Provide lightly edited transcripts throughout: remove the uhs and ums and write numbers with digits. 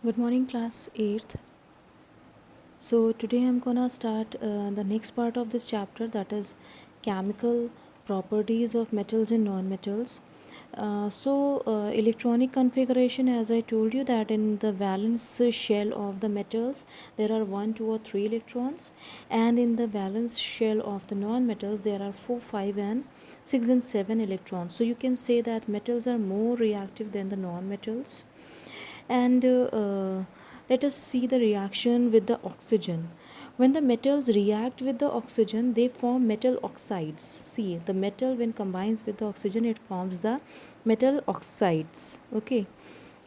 Good morning, class 8th. So, today I'm gonna start the next part of this chapter, that is chemical properties of metals and non-metals. Electronic configuration, as I told you, that in the valence shell of the metals there are 1, 2, or 3 electrons, and in the valence shell of the non-metals there are 4, 5, and 6 and 7 electrons. So, you can say that metals are more reactive than the non-metals. And let us see the reaction with the oxygen. When the metals react with the oxygen, they form metal oxides. See, the metal, when combines with the oxygen, it forms the metal oxides. Okay,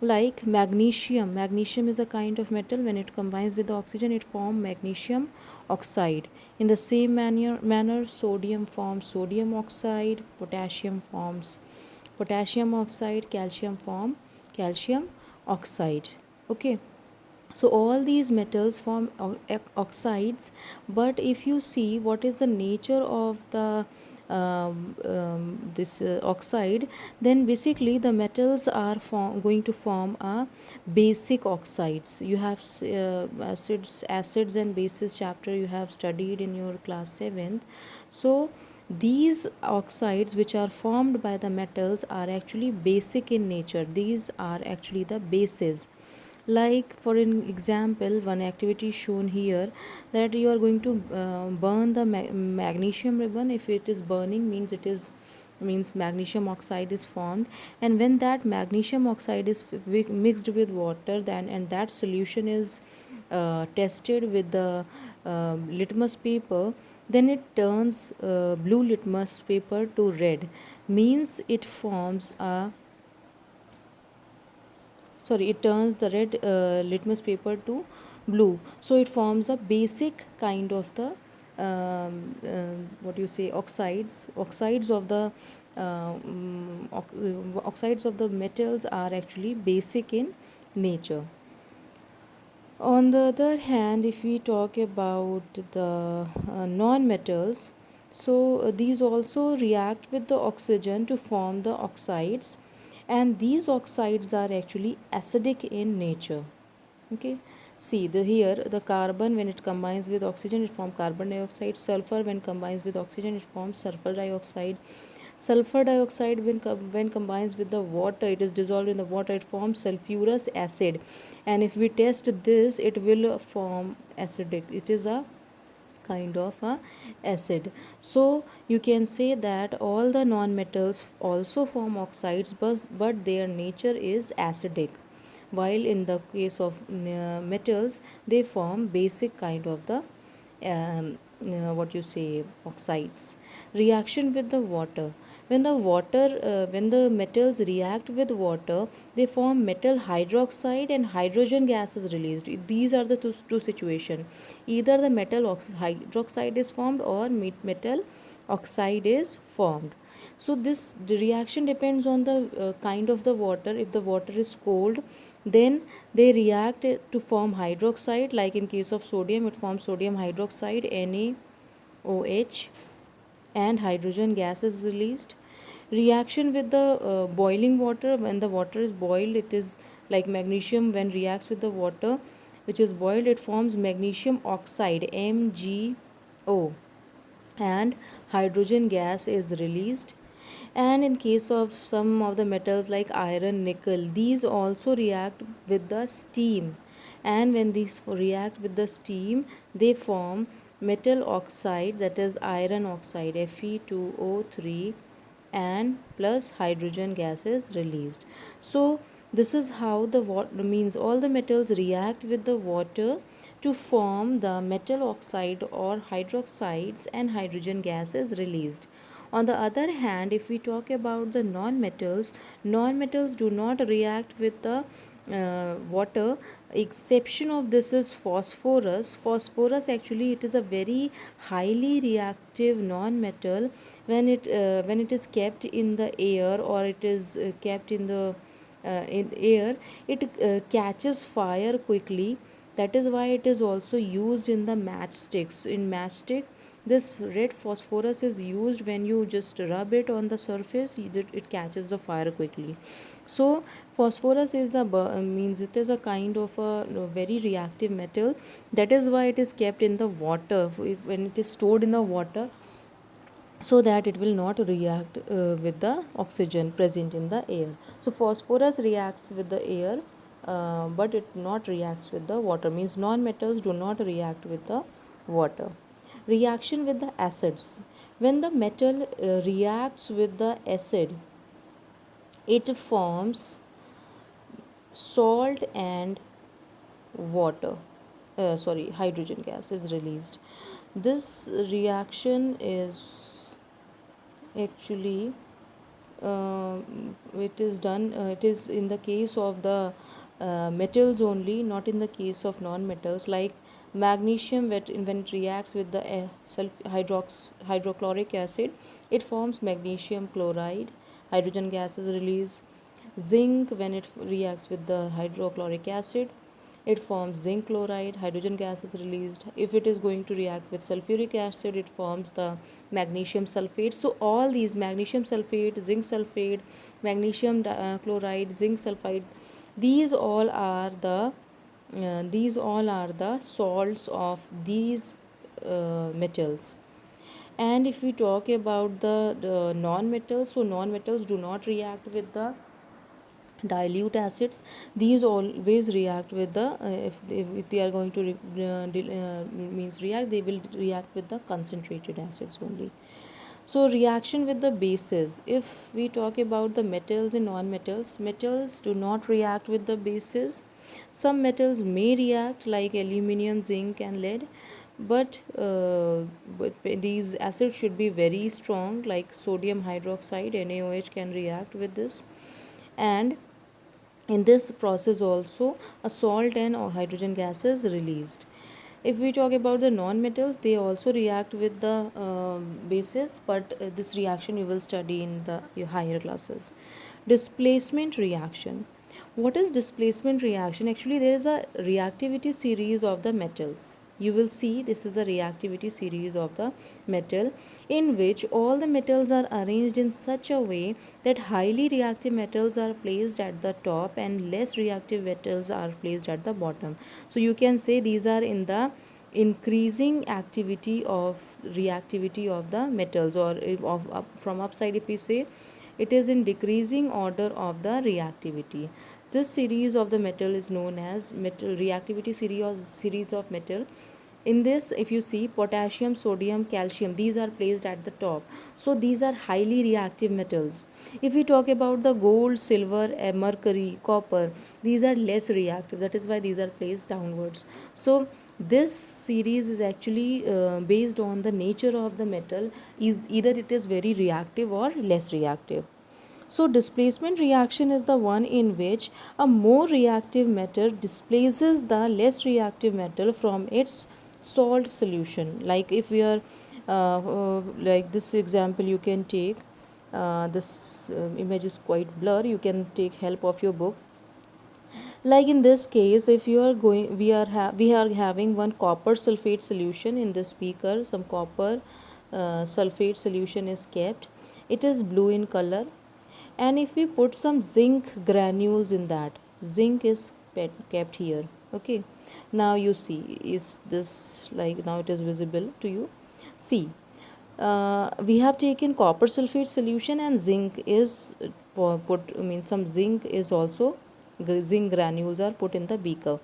like magnesium. Magnesium is a kind of metal. When it combines with the oxygen, it forms magnesium oxide. In the same manner, sodium forms sodium oxide, potassium forms potassium oxide, calcium form calcium oxide. Okay, so all these metals form oxides, but if you see what is the nature of the this oxide, then basically the metals are going to form a basic oxides. You have acids and bases chapter you have studied in your class 7th. So these oxides which are formed by the metals are actually basic in nature. These are actually the bases. Like for an example, one activity shown here, that you are going to burn the magnesium ribbon. If it is burning, means magnesium oxide is formed, and when that magnesium oxide is mixed with water, then and that solution is tested with the litmus paper, then it turns blue litmus paper to red, means it forms a sorry it turns the red litmus paper to blue. So it forms a basic kind of the what do you say, oxides of the oxides of the metals are actually basic in nature. On the other hand, if we talk about the non-metals, these also react with the oxygen to form the oxides, and these oxides are actually acidic in nature. Okay, see the here the carbon, when it combines with oxygen it forms carbon dioxide. Sulfur, when combines with oxygen it forms sulfur dioxide. Sulfur dioxide, when combines with the water, it is dissolved in the water, it forms sulfurous acid, and if we test this it will form acidic. It is a kind of a acid. So you can say that all the non-metals also form oxides, but their nature is acidic, while in the case of metals they form basic kind of the what you say, oxides. Reaction with the water. When the metals react with water, they form metal hydroxide and hydrogen gas is released. These are the two situations. Either the metal hydroxide is formed or metal oxide is formed. So this the reaction depends on the kind of the water. If the water is cold, then they react to form hydroxide. Like in case of sodium, it forms sodium hydroxide, NaOH, and hydrogen gas is released. Reaction with the boiling water. When the water is boiled, it is like magnesium. When reacts with the water which is boiled, it forms magnesium oxide, MgO, and hydrogen gas is released. And in case of some of the metals like iron, nickel, these also react with the steam, and when these react with the steam they form metal oxide, that is iron oxide, Fe2O3, and plus hydrogen gas is released. So this is how the water, means all the metals react with the water to form the metal oxide or hydroxides, and hydrogen gas is released. On the other hand, if we talk about the non-metals, non-metals do not react with the water. Exception of this is phosphorus. Phosphorus, actually it is a very highly reactive non-metal. When it is kept in the air, or it is kept in air, it catches fire quickly. That is why it is also used in the matchsticks. In matchstick, This red phosphorus is used when you just rub it on the surface, it catches the fire quickly. So phosphorus is means it is a kind of a very reactive metal. That is why it is kept in the water. When it is stored in the water, so that it will not react with the oxygen present in the air. So phosphorus reacts with the air, but it not reacts with the water, means non-metals do not react with the water. Reaction with the acids: when the metal reacts with the acid, it forms salt and water, sorry, hydrogen gas is released. This reaction is actually, it is done, it is in the case of the metals only, not in the case of non-metals. Like magnesium, when it reacts with the hydrochloric acid, it forms magnesium chloride, hydrogen gas is released. Zinc, when it reacts with the hydrochloric acid, it forms zinc chloride, hydrogen gas is released. If it is going to react with sulfuric acid, it forms the magnesium sulfate. So all these, magnesium sulfate, zinc sulfate, magnesium chloride, zinc sulfide, these all are the salts of these metals. And if we talk about the non-metals, so non-metals do not react with the dilute acids. These always react with the if they are going to means react, they will react with the concentrated acids only. So reaction with the bases: if we talk about the metals and non-metals, metals do not react with the bases. Some metals may react, like aluminium, zinc and lead, but these acids should be very strong, like sodium hydroxide, NaOH, can react with this. And in this process also, a salt and or hydrogen gas is released. If we talk about the non-metals, they also react with the bases, but this reaction you will study in the your higher classes. Displacement reaction: what is displacement reaction? Actually, there is a reactivity series of the metals. You will see this is a reactivity series of the metal, in which all the metals are arranged in such a way that highly reactive metals are placed at the top and less reactive metals are placed at the bottom. So you can say these are in the increasing activity of reactivity of the metals, or from upside if we say, it is in decreasing order of the reactivity. This series of the metal is known as metal reactivity series of metal. In this, if you see, potassium, sodium, calcium, these are placed at the top. So these are highly reactive metals. If we talk about the gold, silver, mercury, copper, these are less reactive, that is why these are placed downwards. So this series is actually based on the nature of the metal, is either it is very reactive or less reactive. So displacement reaction is the one in which a more reactive metal displaces the less reactive metal from its salt solution. Like if we are like this example you can take, this image is quite blur, you can take help of your book. Like in this case, if you are going, we are having one copper sulfate solution in this beaker. Some copper sulfate solution is kept, it is blue in color. And if we put some zinc granules in that, zinc is kept here. Okay, now you see, is this, like, now it is visible to you? See, we have taken copper sulfate solution and zinc is put, means some zinc is also, zinc granules are put in the beaker.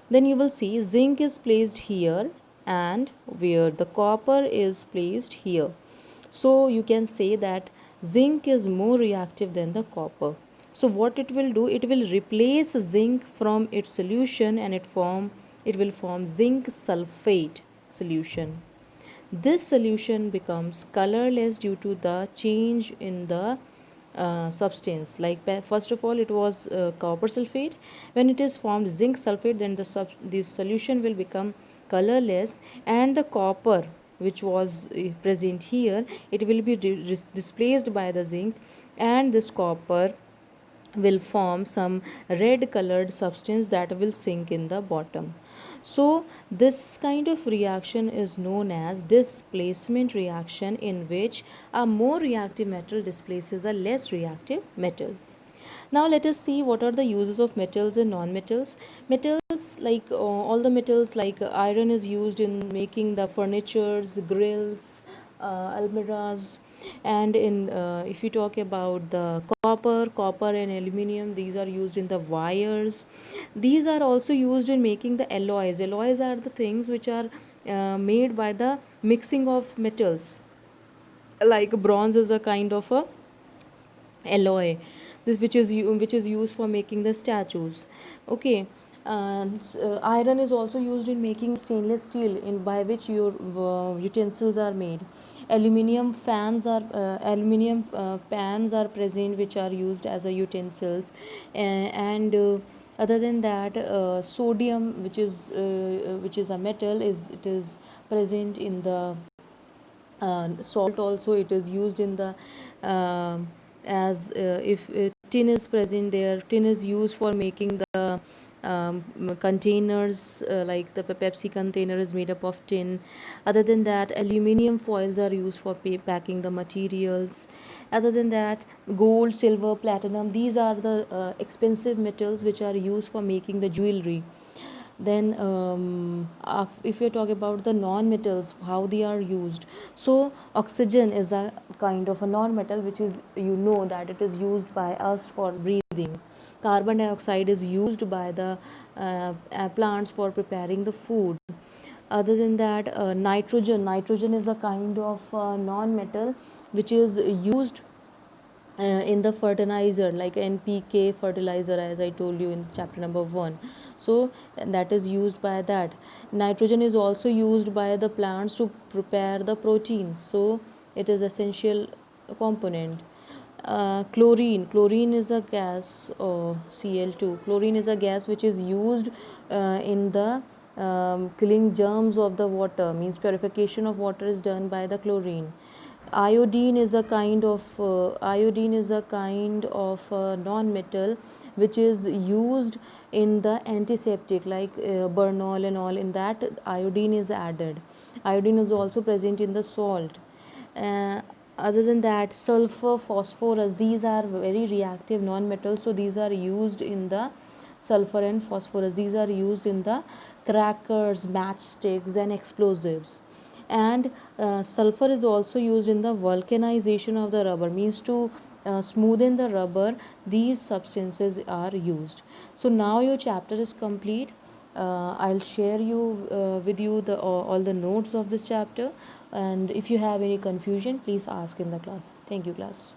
Then you will see zinc is placed here and where the copper is placed here. So you can say that zinc is more reactive than the copper. So what it will do, it will replace zinc from its solution and it will form zinc sulfate solution. This solution becomes colorless due to the change in the substance. Like first of all it was copper sulfate. When it is formed zinc sulfate, then this solution will become colorless, and the copper which was present here, it will be displaced by the zinc, and this copper will form some red colored substance that will sink in the bottom. So this kind of reaction is known as displacement reaction, in which a more reactive metal displaces a less reactive metal. Now let us see what are the uses of metals and non-metals. Metals, like all the metals, like iron is used in making the furnitures, grills, almirahs, and in if you talk about the copper and aluminium, these are used in the wires. These are also used in making the alloys. Alloys are the things which are made by the mixing of metals. Like bronze is a kind of a alloy, this which is used for making the statues. Okay. And iron is also used in making stainless steel, in by which your utensils are made. Aluminium pans are present, which are used as a utensils. And other than that, sodium, which is a metal, is present in the salt. Also it is used in the as if tin is present there. Tin is used for making the containers, like the Pepsi container is made up of tin. Other than that, aluminium foils are used for packing the materials. Other than that, gold, silver, platinum, these are the expensive metals which are used for making the jewelry. Then if you talk about the non-metals, how they are used. So oxygen is a kind of a non-metal, which is, that it is used by us for breathing. Carbon dioxide is used by the plants for preparing the food. Other than that, nitrogen is a kind of non-metal which is used in the fertilizer, like NPK fertilizer, as I told you in chapter number 1. So that is used by that. Nitrogen is also used by the plants to prepare the proteins, so it is essential component. Chlorine is a gas, or Cl2. Chlorine is a gas which is used in the killing germs of the water, means purification of water is done by the chlorine. Iodine is a kind of non-metal which is used in the antiseptic, like Bernol and all. In that, iodine is added. Iodine is also present in the salt. uh, Other than that, sulfur, phosphorus, these are very reactive non-metals, so these are used in the sulfur and phosphorus, these are used in the crackers, matchsticks and explosives. And sulfur is also used in the vulcanization of the rubber, means to smoothen the rubber. These substances are used. So now your chapter is complete. I'll share you with you the all the notes of this chapter, and if you have any confusion, please ask in the class. Thank you, class.